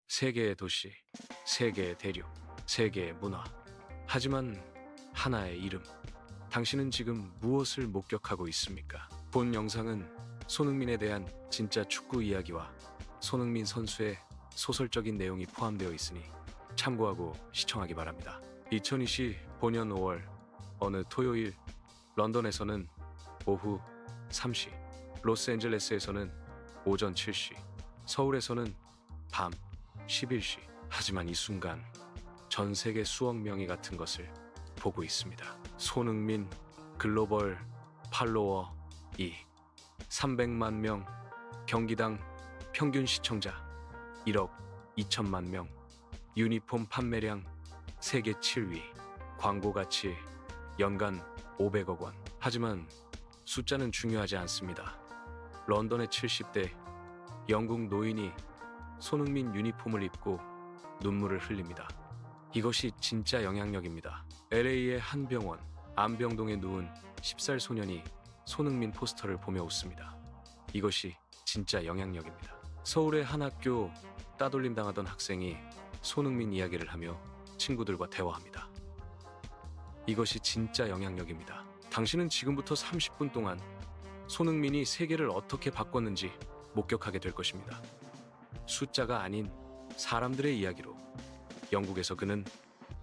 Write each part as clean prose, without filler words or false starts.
세계의 도시, 세계의 대륙, 세계의 문화. 하지만 하나의 이름. 당신은 지금 무엇을 목격하고 있습니까? 본 영상은 손흥민에 대한 진짜 축구 이야기와 손흥민 선수의 소설적인 내용이 포함되어 있으니 참고하고 시청하기 바랍니다. 2025년 5월 어느 토요일 런던에서는 오후 3시, 로스앤젤레스에서는 오전 7시, 서울에서는 밤 11시. 하지만 이 순간 전 세계 수억 명이 같은 것을 보고 있습니다. 손흥민 글로벌 팔로워 300만 명, 경기당 평균 시청자 1억 2천만 명, 유니폼 판매량 세계 7위, 광고 가치 연간 500억 원. 하지만 숫자는 중요하지 않습니다. 런던의 70대 영국 노인이 손흥민 유니폼을 입고 눈물을 흘립니다. 이것이 진짜 영향력입니다. LA의 한 병원 안병동에 누운 10살 소년이 손흥민 포스터를 보며 웃습니다. 이것이 진짜 영향력입니다. 서울의 한 학교 따돌림 당하던 학생이 손흥민 이야기를 하며 친구들과 대화합니다. 이것이 진짜 영향력입니다. 당신은 지금부터 30분 동안 손흥민이 세계를 어떻게 바꿨는지 목격하게 될 것입니다. 숫자가 아닌 사람들의 이야기로. 영국에서 그는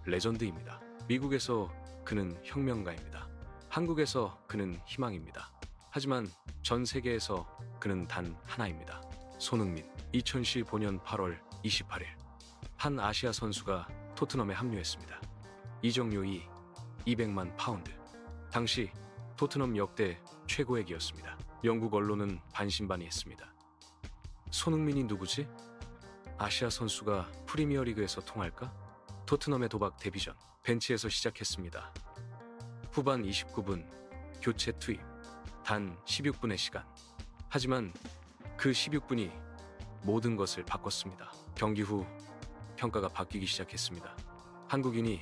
레전드입니다. 미국에서 그는 혁명가입니다. 한국에서 그는 희망입니다. 하지만 전 세계에서 그는 단 하나입니다. 손흥민. 2015년 8월 28일 한 아시아 선수가 토트넘에 합류했습니다. 이적료이 200만 파운드. 당시 토트넘 역대 최고액이었습니다. 영국 언론은 반신반의했습니다. 손흥민이 누구지? 아시아 선수가 프리미어리그에서 통할까? 토트넘의 도박 데뷔전 벤치에서 시작했습니다. 후반 29분 교체 투입, 단 16분의 시간. 하지만 그 16분이 모든 것을 바꿨습니다. 경기 후 평가가 바뀌기 시작했습니다. 한국인이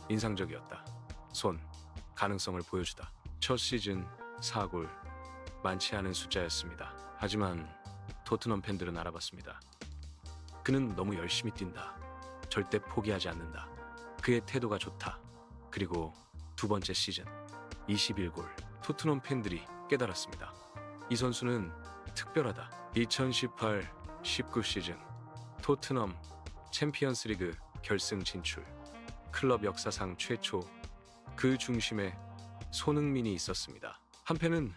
인상적이었다. 가능성을 보여주다. 첫 시즌 4골, 많지 않은 숫자였습니다. 하지만 토트넘 팬들은 알아봤습니다. 그는 너무 열심히 뛴다. 절대 포기하지 않는다. 그의 태도가 좋다. 그리고 두 번째 시즌 21골. 토트넘 팬들이 깨달았습니다. 이 선수는 특별하다. 2018-19 시즌 토트넘 챔피언스리그 결승 진출. 클럽 역사상 최초. 그 중심에 손흥민이 있었습니다. 한 팬은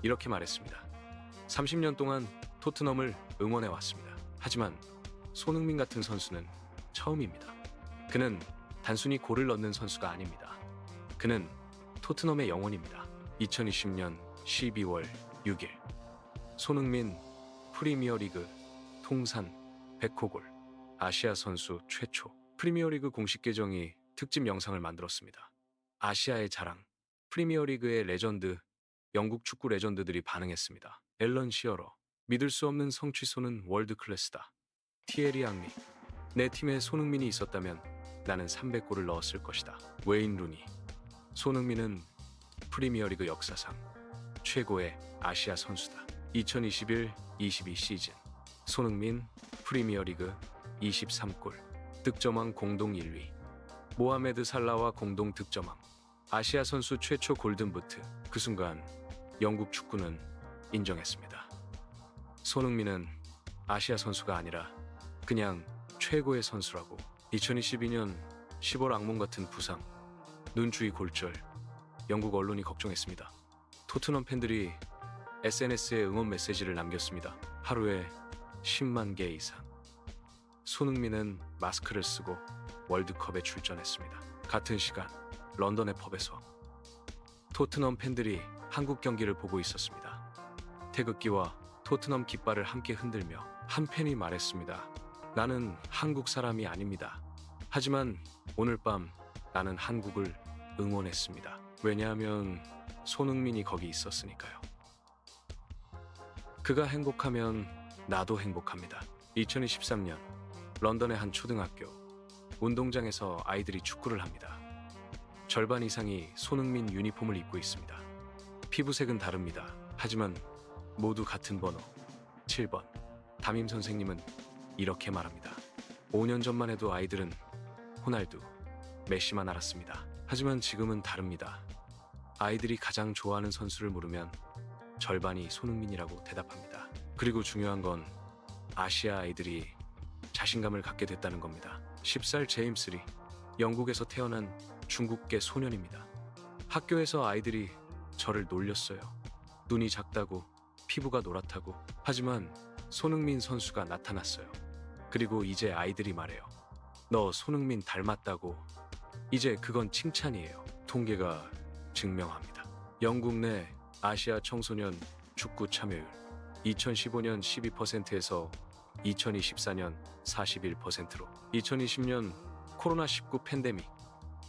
이렇게 말했습니다. 30년 동안 토트넘을 응원해 왔습니다. 하지만 손흥민 같은 선수는 처음입니다. 그는 단순히 골을 넣는 선수가 아닙니다. 그는 토트넘의 영혼입니다. 2020년 12월 6일 손흥민 프리미어리그 통산 100호 골. 아시아 선수 최초. 프리미어리그 공식 계정이 특집 영상을 만들었습니다. 아시아의 자랑. 프리미어리그의 레전드. 영국 축구 레전드들이 반응했습니다. 앨런 시어러. 믿을 수 없는 성취소는 월드 클래스다. 티에리 앙리. 내 팀에 손흥민이 있었다면 나는 300골을 넣었을 것이다. 웨인 루니. 손흥민은 프리미어리그 역사상 최고의 아시아 선수다. 2021-22 시즌 손흥민 프리미어리그 23골. 득점왕 공동 1위. 모하메드 살라와 공동 득점왕. 아시아 선수 최초 골든부트. 그 순간 영국 축구는 인정했습니다. 손흥민은 아시아 선수가 아니라 그냥 최고의 선수라고. 2022년 10월 악몽 같은 부상, 눈주위 골절. 영국 언론이 걱정했습니다. 토트넘 팬들이 SNS에 응원 메시지를 남겼습니다. 하루에 10만 개 이상. 손흥민은 마스크를 쓰고 월드컵에 출전했습니다. 같은 시간 런던의 펍에서 토트넘 팬들이 한국 경기를 보고 있었습니다. 태극기와 토트넘 깃발을 함께 흔들며 한 팬이 말했습니다. 나는 한국 사람이 아닙니다. 하지만 오늘 밤 나는 한국을 응원했습니다. 왜냐하면 손흥민이 거기 있었으니까요. 그가 행복하면 나도 행복합니다. 2023년 런던의 한 초등학교 운동장에서 아이들이 축구를 합니다. 절반 이상이 손흥민 유니폼을 입고 있습니다. 피부색은 다릅니다. 하지만 모두 같은 번호 7번. 담임 선생님은 이렇게 말합니다. 5년 전만 해도 아이들은 호날두, 메시만 알았습니다. 하지만 지금은 다릅니다. 아이들이 가장 좋아하는 선수를 물으면 절반이 손흥민이라고 대답합니다. 그리고 중요한 건 아시아 아이들이 자신감을 갖게 됐다는 겁니다. 10살 제임스 리, 영국에서 태어난 중국계 소년입니다. 학교에서 아이들이 저를 놀렸어요. 눈이 작다고, 피부가 노랗다고. 하지만 손흥민 선수가 나타났어요. 그리고 이제 아이들이 말해요. 너 손흥민 닮았다고. 이제 그건 칭찬이에요. 통계가 증명합니다. 영국 내 아시아 청소년 축구 참여율 2015년 12%에서 2024년 41%로 2020년 코로나19 팬데믹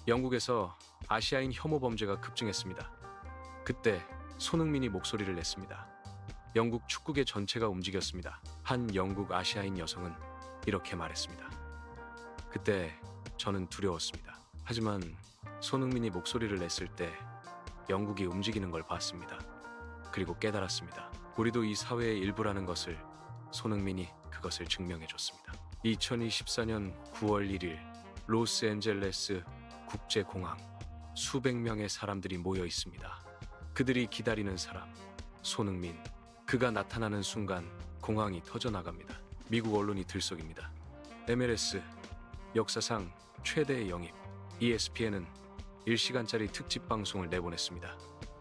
영국에서 아시아인 혐오 범죄가 급증했습니다. 그때 손흥민이 목소리를 냈습니다. 영국 축구계 전체가 움직였습니다. 한 영국 아시아인 여성은 이렇게 말했습니다. 그때 저는 두려웠습니다. 하지만 손흥민이 목소리를 냈을 때 영국이 움직이는 걸 봤습니다. 그리고 깨달았습니다. 우리도 이 사회의 일부라는 것을. 손흥민이 그것을 증명해줬습니다. 2024년 9월 1일 로스앤젤레스 국제공항 수백 명의 사람들이 모여 있습니다. 그들이 기다리는 사람 손흥민. 그가 나타나는 순간 공항이 터져나갑니다. 미국 언론이 들썩입니다. MLS 역사상 최대의 영입. ESPN은 1시간짜리 특집 방송을 내보냈습니다.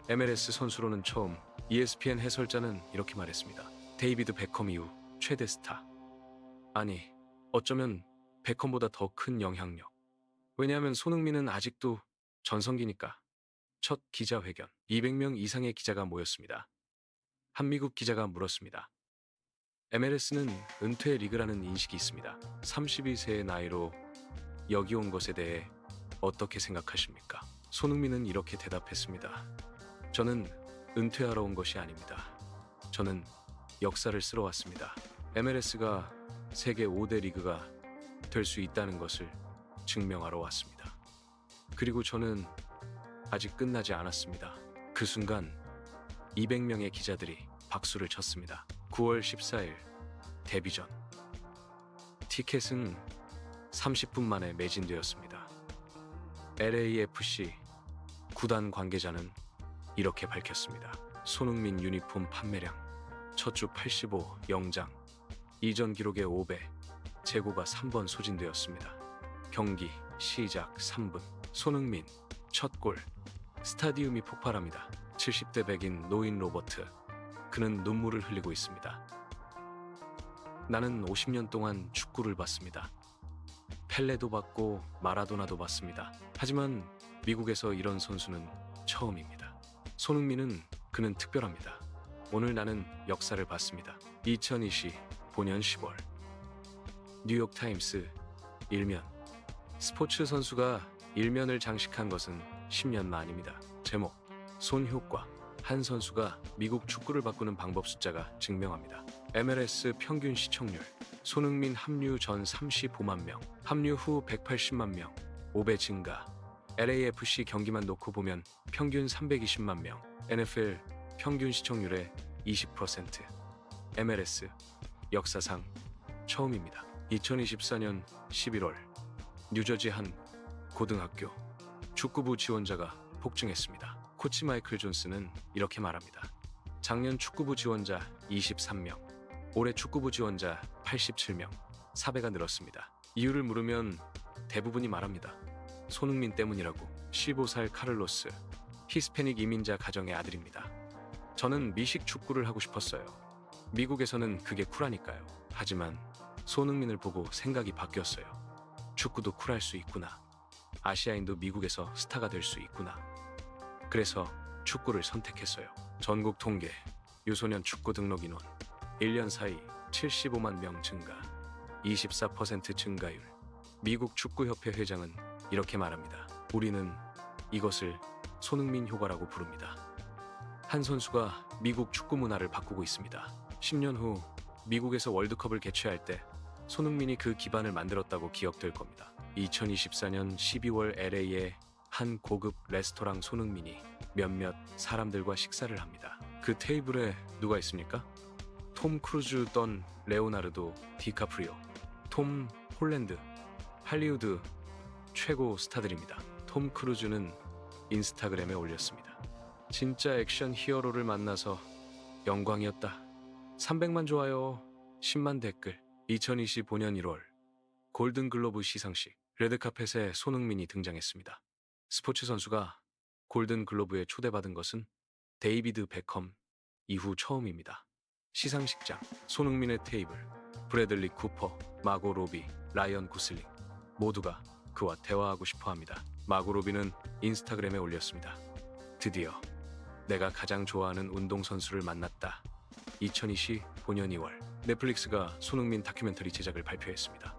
MLS 선수로는 처음. ESPN 해설자는 이렇게 말했습니다. 데이비드 베컴 이후 최대 스타. 아니, 어쩌면 베컴보다 더 큰 영향력. 왜냐하면 손흥민은 아직도 전성기니까. 첫 기자회견. 200명 이상의 기자가 모였습니다. 한 미국 기자가 물었습니다. MLS는 은퇴 리그라는 인식이 있습니다. 32세의 나이로 여기 온 것에 대해 어떻게 생각하십니까? 손흥민은 이렇게 대답했습니다. 저는 은퇴하러 온 것이 아닙니다. 저는 역사를 쓰러 왔습니다. MLS가 세계 5대 리그가 될 수 있다는 것을 증명하러 왔습니다. 그리고 저는 아직 끝나지 않았습니다. 그 순간 200명의 기자들이 박수를 쳤습니다. 9월 14일 데뷔전. 티켓은 30분 만에 매진되었습니다. LAFC 구단 관계자는 이렇게 밝혔습니다. 손흥민 유니폼 판매량 첫 주 85 영장, 이전 기록의 5배, 재고가 3번 소진되었습니다. 경기 시작 3분, 손흥민 첫 골, 스타디움이 폭발합니다. 70대 백인 노인 로버트, 그는 눈물을 흘리고 있습니다. 나는 50년 동안 축구를 봤습니다. 펠레도 봤고 마라도나도 봤습니다. 하지만 미국에서 이런 선수는 처음입니다. 손흥민은 그는 특별합니다. 오늘 나는 역사를 봤습니다. 2025년 10월 뉴욕타임스 일면. 스포츠 선수가 일면을 장식한 것은 10년 만입니다. 제목 손효과. 한 선수가 미국 축구를 바꾸는 방법. 숫자가 증명합니다. MLS 평균 시청률. 손흥민 합류 전 35만 명, 합류 후 180만 명, 5배 증가. LAFC 경기만 놓고 보면 평균 320만 명. NFL 평균 시청률의 20%. MLS 역사상 처음입니다. 2024년 11월 뉴저지 한 고등학교 축구부 지원자가 폭증했습니다. 코치 마이클 존스는 이렇게 말합니다. 작년 축구부 지원자 23명, 올해 축구부 지원자 87명, 4배가 늘었습니다. 이유를 물으면 대부분이 말합니다. 손흥민 때문이라고. 15살 카를로스, 히스패닉 이민자 가정의 아들입니다. 저는 미식 축구를 하고 싶었어요. 미국에서는 그게 쿨하니까요. 하지만 손흥민을 보고 생각이 바뀌었어요. 축구도 쿨할 수 있구나. 아시아인도 미국에서 스타가 될 수 있구나. 그래서 축구를 선택했어요. 전국 통계, 유소년 축구 등록 인원 1년 사이 75만 명 증가, 24% 증가율. 미국 축구협회 회장은 이렇게 말합니다. 우리는 이것을 손흥민 효과라고 부릅니다. 한 선수가 미국 축구 문화를 바꾸고 있습니다. 10년 후 미국에서 월드컵을 개최할 때 손흥민이 그 기반을 만들었다고 기억될 겁니다. 2024년 12월 LA의 한 고급 레스토랑. 손흥민이 몇몇 사람들과 식사를 합니다. 그 테이블에 누가 있습니까? 톰 크루즈, 던 레오나르도 디카프리오, 톰 홀랜드, 할리우드 최고 스타들입니다. 톰 크루즈는 인스타그램에 올렸습니다. 진짜 액션 히어로를 만나서 영광이었다. 300만 좋아요, 10만 댓글. 2025년 1월 골든글로브 시상식 레드카펫에 손흥민이 등장했습니다. 스포츠 선수가 골든글로브에 초대받은 것은 데이비드 베컴 이후 처음입니다. 시상식장, 손흥민의 테이블, 브래들리 쿠퍼, 마고 로비, 라이언 구슬링 모두가 그와 대화하고 싶어합니다. 마고 로비는 인스타그램에 올렸습니다. 드디어 내가 가장 좋아하는 운동선수를 만났다. 2025년 2월 넷플릭스가 손흥민 다큐멘터리 제작을 발표했습니다.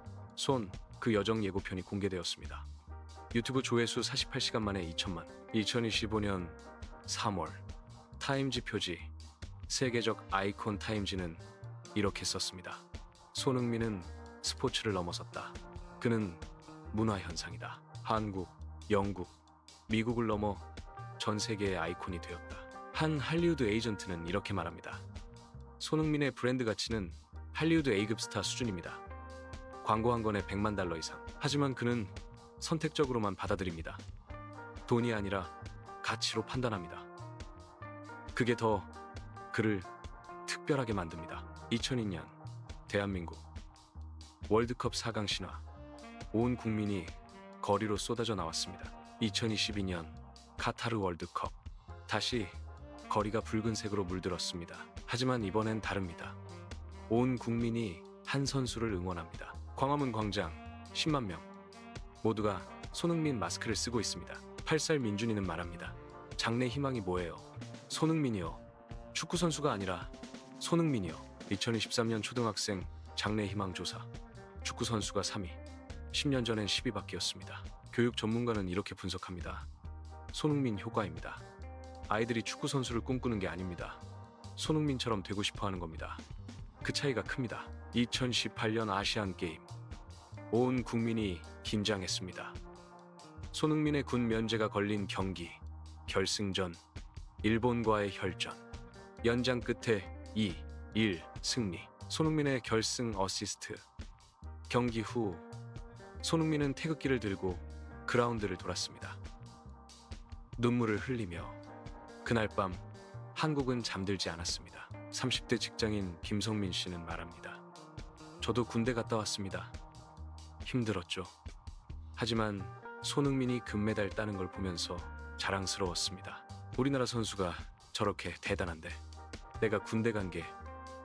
그 여정 예고편이 공개되었습니다. 유튜브 조회수 48시간 만에 2천만. 2025년 3월 타임지 표지, 세계적 아이콘 타임지는 이렇게 썼습니다. 손흥민은 스포츠를 넘어섰다. 그는 문화현상이다. 한국, 영국, 미국을 넘어 전 세계의 아이콘이 되었다. 한 할리우드 에이전트는 이렇게 말합니다. 손흥민의 브랜드 가치는 할리우드 A급 스타 수준입니다. 광고 한 건에 $100만 이상. 하지만 그는 선택적으로만 받아들입니다. 돈이 아니라 가치로 판단합니다. 그게 더 그를 특별하게 만듭니다. 2002년 대한민국 월드컵 4강 신화. 온 국민이 거리로 쏟아져 나왔습니다. 2022년 카타르 월드컵. 다시 거리가 붉은색으로 물들었습니다. 하지만 이번엔 다릅니다. 온 국민이 한 선수를 응원합니다. 광화문 광장 10만 명 모두가 손흥민 마스크를 쓰고 있습니다. 8살 민준이는 말합니다. 장래 희망이 뭐예요? 손흥민이요. 축구 선수가 아니라 손흥민이요. 2023년 초등학생 장래 희망 조사. 축구 선수가 3위. 10년 전엔 10위밖이었습니다. 교육 전문가는 이렇게 분석합니다. 손흥민 효과입니다. 아이들이 축구 선수를 꿈꾸는 게 아닙니다. 손흥민처럼 되고 싶어 하는 겁니다. 그 차이가 큽니다. 2018년 아시안 게임. 온 국민이 긴장했습니다. 손흥민의 군 면제가 걸린 경기. 결승전. 일본과의 혈전. 연장 끝에 2-1 승리. 손흥민의 결승 어시스트. 경기 후 손흥민은 태극기를 들고 그라운드를 돌았습니다. 눈물을 흘리며 그날 밤 한국은 잠들지 않았습니다. 30대 직장인 김성민 씨는 말합니다. 저도 군대 갔다 왔습니다. 힘들었죠. 하지만 손흥민이 금메달 따는 걸 보면서 자랑스러웠습니다. 우리나라 선수가 저렇게 대단한데 내가 군대 간 게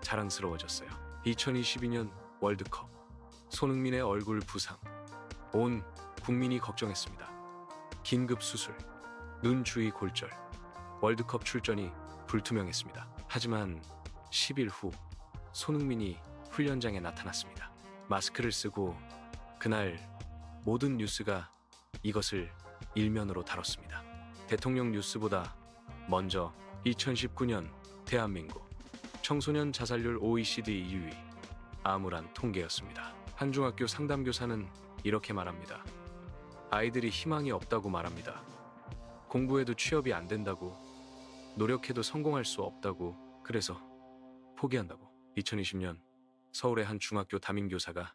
자랑스러워졌어요. 2022년 월드컵. 손흥민의 얼굴 부상. 온 국민이 걱정했습니다. 긴급 수술. 눈 주위 골절. 월드컵 출전이 불투명했습니다. 하지만 10일 후 손흥민이 훈련장에 나타났습니다. 마스크를 쓰고 그날 모든 뉴스가 이것을 일면으로 다뤘습니다. 대통령 뉴스보다 먼저 2019년 대한민국 청소년 자살률 OECD 2위. 암울한 통계였습니다. 한 중학교 상담교사는 이렇게 말합니다. 아이들이 희망이 없다고 말합니다. 공부해도 취업이 안 된다고, 노력해도 성공할 수 없다고, 그래서 포기한다고. 2020년 서울의 한 중학교 담임교사가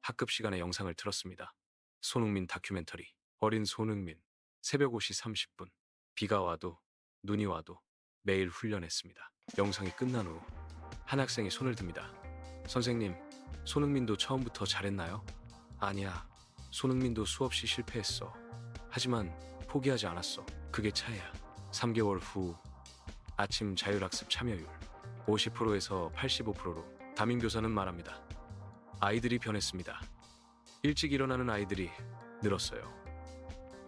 학급 시간에 영상을 틀었습니다. 손흥민 다큐멘터리. 어린 손흥민. 새벽 5시 30분. 비가 와도 눈이 와도 매일 훈련했습니다. 영상이 끝난 후 한 학생이 손을 듭니다. 선생님, 손흥민도 처음부터 잘했나요? 아니야. 손흥민도 수없이 실패했어. 하지만 포기하지 않았어. 그게 차이야. 3개월 후 아침 자율학습 참여율 50%에서 85%로 담임교사는 말합니다. 아이들이 변했습니다. 일찍 일어나는 아이들이 늘었어요.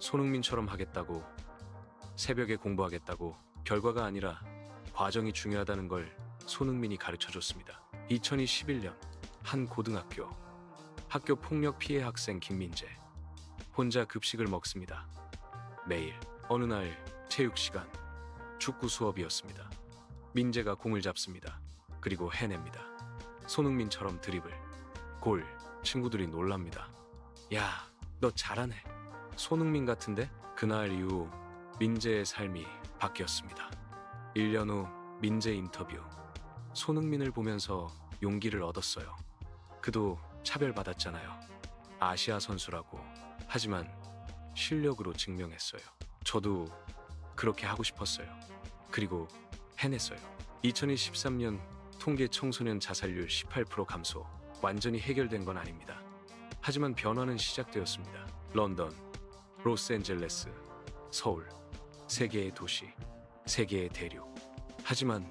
손흥민처럼 하겠다고, 새벽에 공부하겠다고, 결과가 아니라 과정이 중요하다는 걸 손흥민이 가르쳐줬습니다. 2021년 한 고등학교. 학교 폭력 피해 학생 김민재. 혼자 급식을 먹습니다. 매일. 어느 날 체육 시간. 축구 수업이었습니다. 민재가 공을 잡습니다. 그리고 해냅니다. 손흥민처럼 드리블. 골. 친구들이 놀랍니다. 야, 너 잘하네. 손흥민 같은데? 그날 이후 민재의 삶이 바뀌었습니다. 1년 후 민재 인터뷰. 손흥민을 보면서 용기를 얻었어요. 그도 차별받았잖아요. 아시아 선수라고. 하지만 실력으로 증명했어요. 저도 그렇게 하고 싶었어요. 그리고 해냈어요. 2023년 통계 청소년 자살률 18% 감소. 완전히 해결된 건 아닙니다. 하지만 변화는 시작되었습니다. 런던, 로스앤젤레스, 서울, 세 개의 도시, 세 개의 대륙. 하지만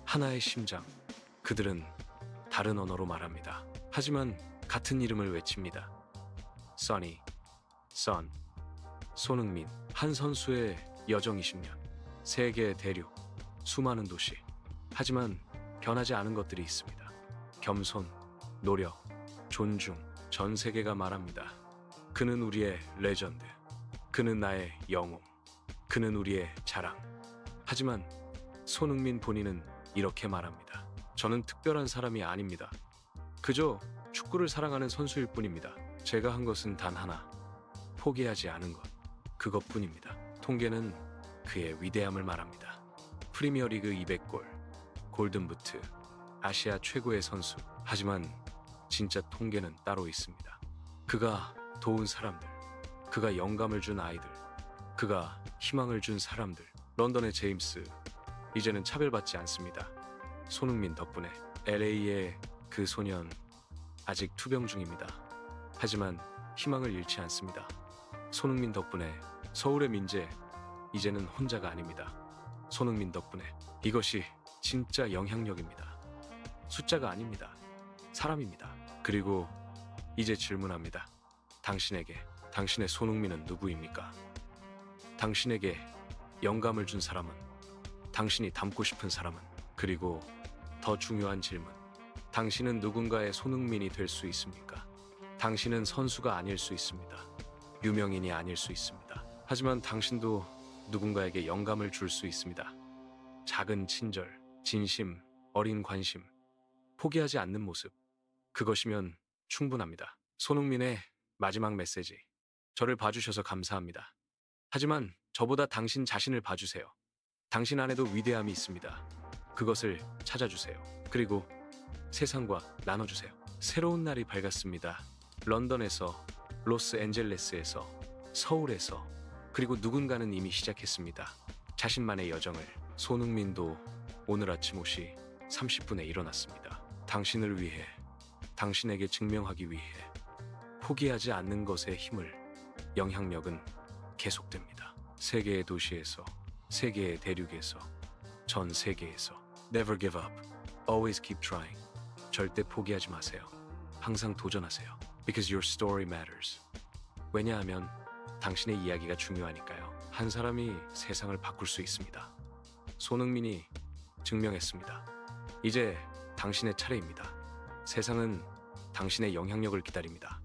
하나의 심장. 그들은 다른 언어로 말합니다. 하지만 같은 이름을 외칩니다. 써니, 선, 손흥민. 한 선수의 여정 20년. 세 개의 대륙, 수많은 도시. 하지만 변하지 않은 것들이 있습니다. 겸손, 노력, 존중. 전 세계가 말합니다. 그는 우리의 레전드. 그는 나의 영웅. 그는 우리의 자랑. 하지만 손흥민 본인은 이렇게 말합니다. 저는 특별한 사람이 아닙니다. 그저 축구를 사랑하는 선수일 뿐입니다. 제가 한 것은 단 하나. 포기하지 않은 것. 그것뿐입니다. 통계는 그의 위대함을 말합니다. 프리미어리그 200골, 골든부트, 아시아 최고의 선수. 하지만 진짜 통계는 따로 있습니다. 그가 도운 사람들, 그가 영감을 준 아이들, 그가 희망을 준 사람들. 런던의 제임스, 이제는 차별받지 않습니다. 손흥민 덕분에. LA의 그 소년, 아직 투병 중입니다. 하지만 희망을 잃지 않습니다. 손흥민 덕분에. 서울의 민재, 이제는 혼자가 아닙니다. 손흥민 덕분에. 이것이 진짜 영향력입니다. 숫자가 아닙니다. 사람입니다. 그리고 이제 질문합니다. 당신에게, 당신의 손흥민은 누구입니까? 당신에게 영감을 준 사람은? 당신이 닮고 싶은 사람은? 그리고 더 중요한 질문. 당신은 누군가의 손흥민이 될 수 있습니까? 당신은 선수가 아닐 수 있습니다. 유명인이 아닐 수 있습니다. 하지만 당신도 누군가에게 영감을 줄 수 있습니다. 작은 친절, 진심, 어린 관심, 포기하지 않는 모습. 그것이면 충분합니다. 손흥민의 마지막 메시지. 저를 봐주셔서 감사합니다. 하지만 저보다 당신 자신을 봐주세요. 당신 안에도 위대함이 있습니다. 그것을 찾아주세요. 그리고 세상과 나눠주세요. 새로운 날이 밝았습니다. 런던에서, 로스앤젤레스에서, 서울에서. 그리고 누군가는 이미 시작했습니다. 자신만의 여정을. 손흥민도 오늘 아침 5시 30분에 일어났습니다. 당신을 위해, 당신에게 증명하기 위해. 포기하지 않는 것의 힘을. 영향력은 계속됩니다. 세계의 도시에서, 세계의 대륙에서, 전 세계에서. Never give up. Always keep trying. 절대 포기하지 마세요. 항상 도전하세요. Because your story matters. 왜냐하면 당신의 이야기가 중요하니까요. 한 사람이 세상을 바꿀 수 있습니다. 손흥민이 증명했습니다. 이제 당신의 차례입니다. 세상은 당신의 영향력을 기다립니다.